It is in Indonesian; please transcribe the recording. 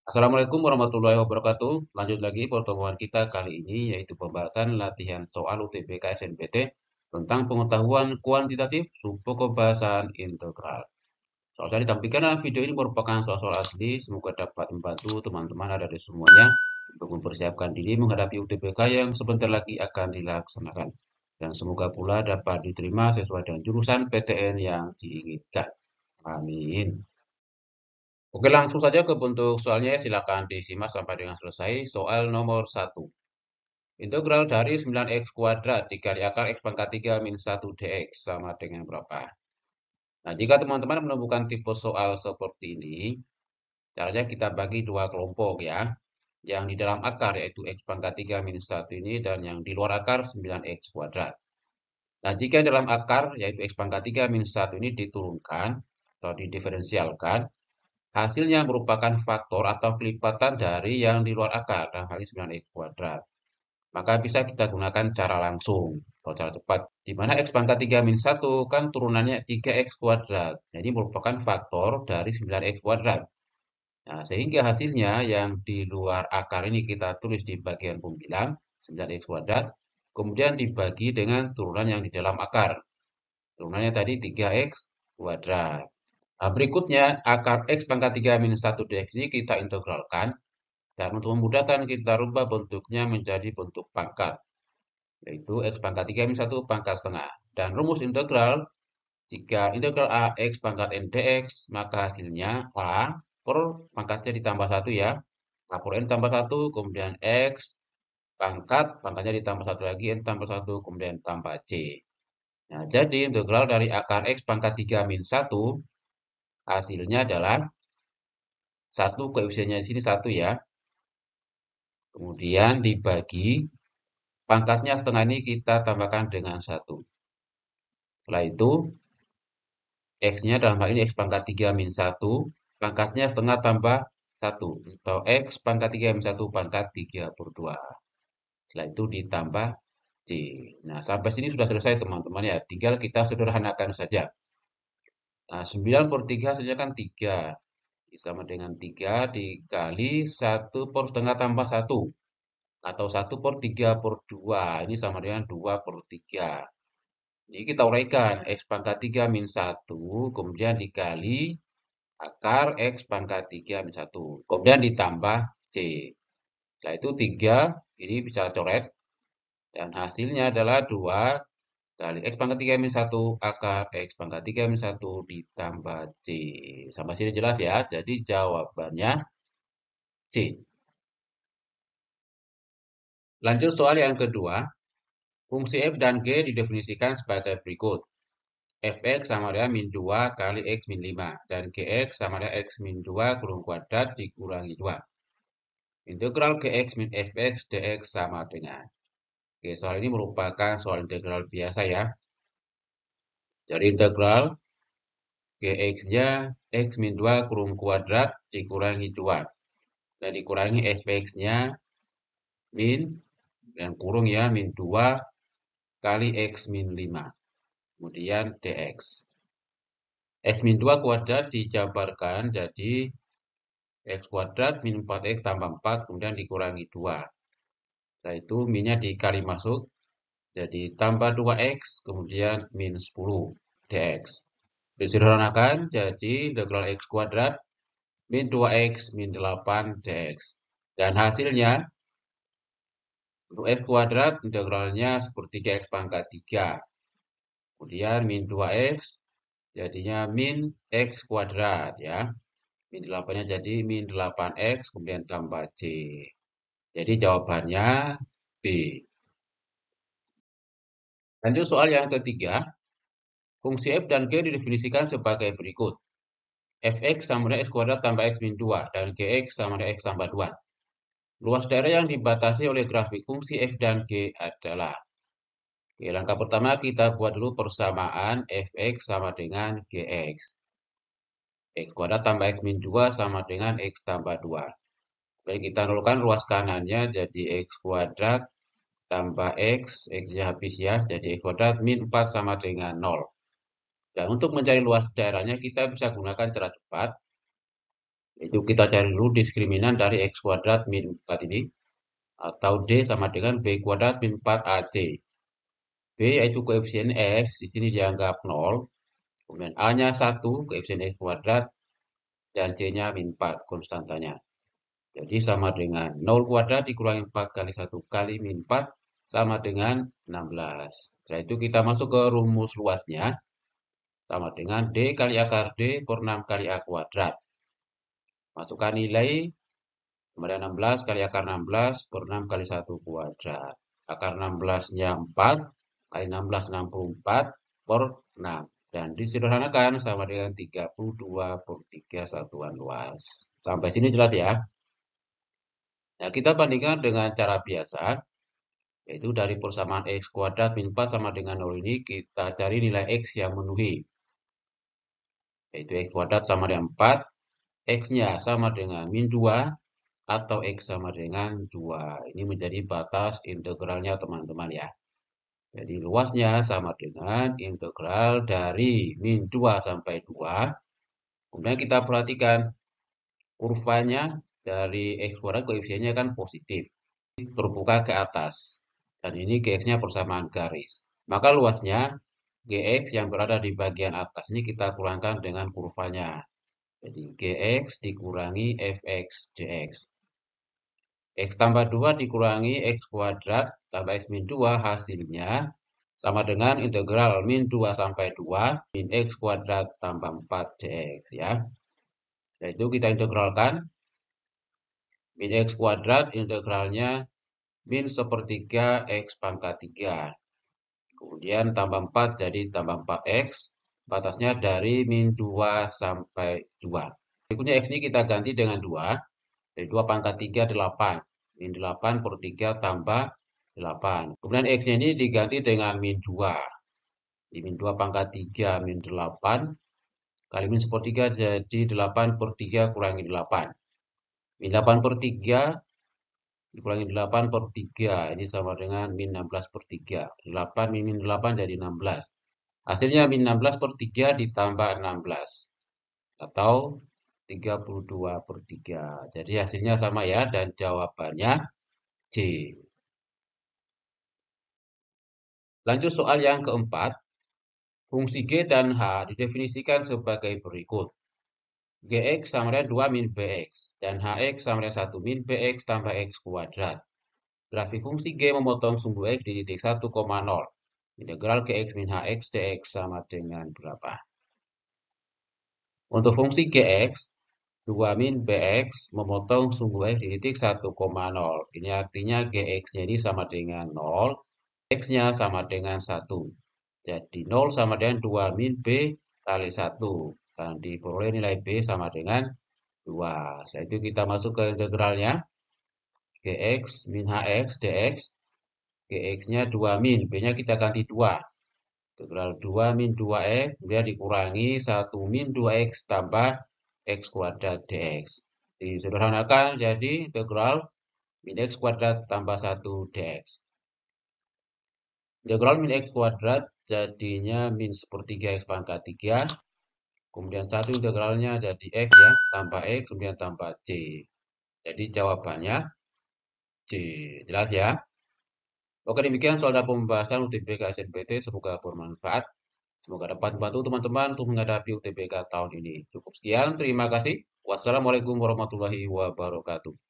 Assalamualaikum warahmatullahi wabarakatuh. Lanjut lagi pertemuan kita kali ini yaitu pembahasan latihan soal UTBK SNPT tentang pengetahuan kuantitatif subpokok bahasan integral. Soal yang ditampilkan dalam video ini merupakan soal-soal asli, semoga dapat membantu teman-teman ada di semuanya untuk mempersiapkan diri menghadapi UTBK yang sebentar lagi akan dilaksanakan. Dan semoga pula dapat diterima sesuai dengan jurusan PTN yang diinginkan. Amin. Oke, langsung saja ke bentuk soalnya. Silakan disimak sampai dengan selesai. Soal nomor 1. Integral dari 9x kuadrat dikali akar x pangkat 3 min 1 dx sama dengan berapa? Nah, jika teman-teman menemukan tipe soal seperti ini, caranya kita bagi dua kelompok ya. Yang di dalam akar yaitu x pangkat 3 min 1 ini dan yang di luar akar 9x kuadrat. Nah, jika dalam akar yaitu x pangkat 3 min 1 ini diturunkan atau didiferensialkan, hasilnya merupakan faktor atau kelipatan dari yang di luar akar, dalam hal ini 9x kuadrat. Maka bisa kita gunakan cara langsung atau cara cepat. Di mana x pangkat 3 min 1 kan turunannya 3x kuadrat. Jadi merupakan faktor dari 9x kuadrat. Nah, sehingga hasilnya yang di luar akar ini kita tulis di bagian pembilang 9x kuadrat. Kemudian dibagi dengan turunan yang di dalam akar. Turunannya tadi 3x kuadrat. Nah, berikutnya, akar x pangkat 3 minus 1 dx ini kita integralkan. Dan untuk memudahkan, kita rubah bentuknya menjadi bentuk pangkat. Yaitu x pangkat 3 minus 1 pangkat setengah. Dan rumus integral, jika integral a x pangkat n dx, maka hasilnya a per pangkatnya ditambah 1 ya. A per n tambah 1, kemudian x pangkatnya ditambah 1 lagi, n tambah 1, kemudian tambah c. Nah, jadi integral dari akar x pangkat 3 min 1, hasilnya adalah 1 koefisiennya di sini 1 ya. Kemudian dibagi pangkatnya setengah ini kita tambahkan dengan 1. Setelah itu x-nya dalam hal ini x pangkat 3 min 1, pangkatnya setengah tambah 1 atau x pangkat 3 min 1 pangkat 3 per 2. Setelah itu ditambah c. Nah, sampai sini sudah selesai teman-teman ya. Tinggal kita sederhanakan saja. Nah, 9 per 3 hasilnya kan 3. Sama dengan 3 dikali 1 per setengah tambah 1. Atau 1 per 3 per 2. Ini sama dengan 2 per 3. Ini kita uraikan. X pangkat 3 min 1. Kemudian dikali akar X pangkat 3 min 1. Kemudian ditambah C. Setelah itu 3. Ini bisa coret. Dan hasilnya adalah 2 kali X pangkat 3 min 1 akar X pangkat 3 min 1 ditambah C. Sampai sini jelas ya. Jadi jawabannya C. Lanjut soal yang kedua. Fungsi f dan g didefinisikan sebagai berikut. Fx sama dengan min 2 kali x min 5. Dan gx sama dengan x min 2 kurung kuadrat dikurangi 2. Integral gx min fx dx sama dengan. Oke, soal ini merupakan soal integral biasa ya. Jadi integral gx-nya x min 2 kurung kuadrat dikurangi 2. Dan dikurangi fx-nya min, dan kurung ya, min 2 kali x min 5. Kemudian dx. X min 2 kuadrat dijabarkan jadi x kuadrat min 4x tambah 4, kemudian dikurangi 2. Setelah itu minnya dikali masuk, jadi tambah 2x, kemudian min 10 dx. Disederhanakan, jadi integral x kuadrat min 2x min 8 dx. Dan hasilnya, untuk x kuadrat integralnya sepertiga x pangkat 3. Kemudian min 2x, jadinya min x kuadrat ya. Min 8-nya jadi min 8x, kemudian tambah C. Jadi jawabannya B. Lanjut soal yang ketiga. Fungsi f dan g didefinisikan sebagai berikut. Fx sama dengan x kuadrat tambah x min 2, dan gx sama dengan x tambah 2. Luas daerah yang dibatasi oleh grafik fungsi f dan g adalah. Oke, langkah pertama kita buat dulu persamaan fx sama dengan gx. X kuadrat tambah x min 2 sama dengan x tambah 2. Jadi kita nolkan luas kanannya jadi x kuadrat tambah x, x-nya habis ya, jadi x kuadrat min 4 sama dengan 0. Dan untuk mencari luas daerahnya kita bisa gunakan cara cepat, Itu kita cari dulu diskriminan dari X kuadrat min 4 ini. Atau D sama dengan B kuadrat min 4AC. B yaitu koefisien X, di sini dianggap 0. Kemudian A-nya 1, koefisien X kuadrat. Dan C-nya min 4, konstantanya. Jadi sama dengan 0 kuadrat dikurangi 4 kali 1 kali min 4 sama dengan 16. Setelah itu kita masuk ke rumus luasnya. Sama dengan D kali akar D per 6 kali A kuadrat. Masukkan nilai, kemudian 16 kali akar 16 per 6 kali 1 kuadrat. Akar 16-nya 4, kali 16, 64 per 6. Dan disederhanakan sama dengan 32 per 3 satuan luas. Sampai sini jelas ya? Nah, kita bandingkan dengan cara biasa, yaitu dari persamaan X kuadrat min 4 sama dengan 0 ini, kita cari nilai X yang memenuhi. Yaitu X kuadrat sama dengan 4, X-nya sama dengan min 2, atau X sama dengan 2. Ini menjadi batas integralnya teman-teman ya. Jadi luasnya sama dengan integral dari min 2 sampai 2. Kemudian kita perhatikan kurvanya dari X kuadrat koefisiennya kan positif. Terbuka ke atas. Dan ini Gx-nya persamaan garis. Maka luasnya Gx yang berada di bagian atas ini kita kurangkan dengan kurvanya. Jadi Gx dikurangi Fx dx. X tambah 2 dikurangi X kuadrat tambah X min 2 hasilnya sama dengan integral min 2 sampai 2 min X kuadrat tambah 4 dx ya. Yaitu kita integralkan min X kuadrat integralnya min sepertiga X pangkat 3. Kemudian tambah 4 jadi tambah 4X. Batasnya dari min 2 sampai 2. Berikutnya X ini kita ganti dengan 2. Dari 2 pangkat 3, 8. Min 8 per 3 tambah 8. Kemudian X-nya ini diganti dengan min 2. Di min 2 pangkat 3 min 8. Kali min sepertiga jadi 8 per 3 kurangi 8. Min 8 per 3 dikurangi 8 per 3. Ini sama dengan min 16 per 3. 8 min 8 jadi 16. Hasilnya min 16 per 3 ditambah 16. Atau 32 per 3. Jadi hasilnya sama ya. Dan jawabannya C. Lanjut soal yang keempat. Fungsi G dan H didefinisikan sebagai berikut. Gx sama dengan 2 min Bx. Dan Hx sama dengan 1 min Bx tambah X kuadrat. Grafik fungsi G memotong sumbu X di titik 1,0. Integral Gx min Hx dx sama dengan berapa? Untuk fungsi Gx, 2 min Bx memotong sumbu X di titik 1,0. Ini artinya Gx-nya ini sama dengan 0, X-nya sama dengan 1. Jadi 0 sama dengan 2 min B kali 1. Dan diperoleh nilai B sama dengan 2. Setelah itu kita masuk ke integralnya. Gx min Hx dx. Gx-nya 2 min, B-nya kita ganti 2. Integral 2 min 2x, kemudian dikurangi 1 min 2x tambah x kuadrat dx. Disederhanakan jadi integral min x kuadrat tambah 1 dx. Integral min x kuadrat jadinya min sepertiga x pangkat 3. Kemudian 1 integralnya jadi x ya, tambah x, kemudian tambah c. Jadi jawabannya C. Jelas ya? Oke, demikian soal dan pembahasan UTBK SNPT. Semoga bermanfaat. Semoga dapat membantu teman-teman untuk menghadapi UTBK tahun ini. Cukup sekian, terima kasih. Wassalamualaikum warahmatullahi wabarakatuh.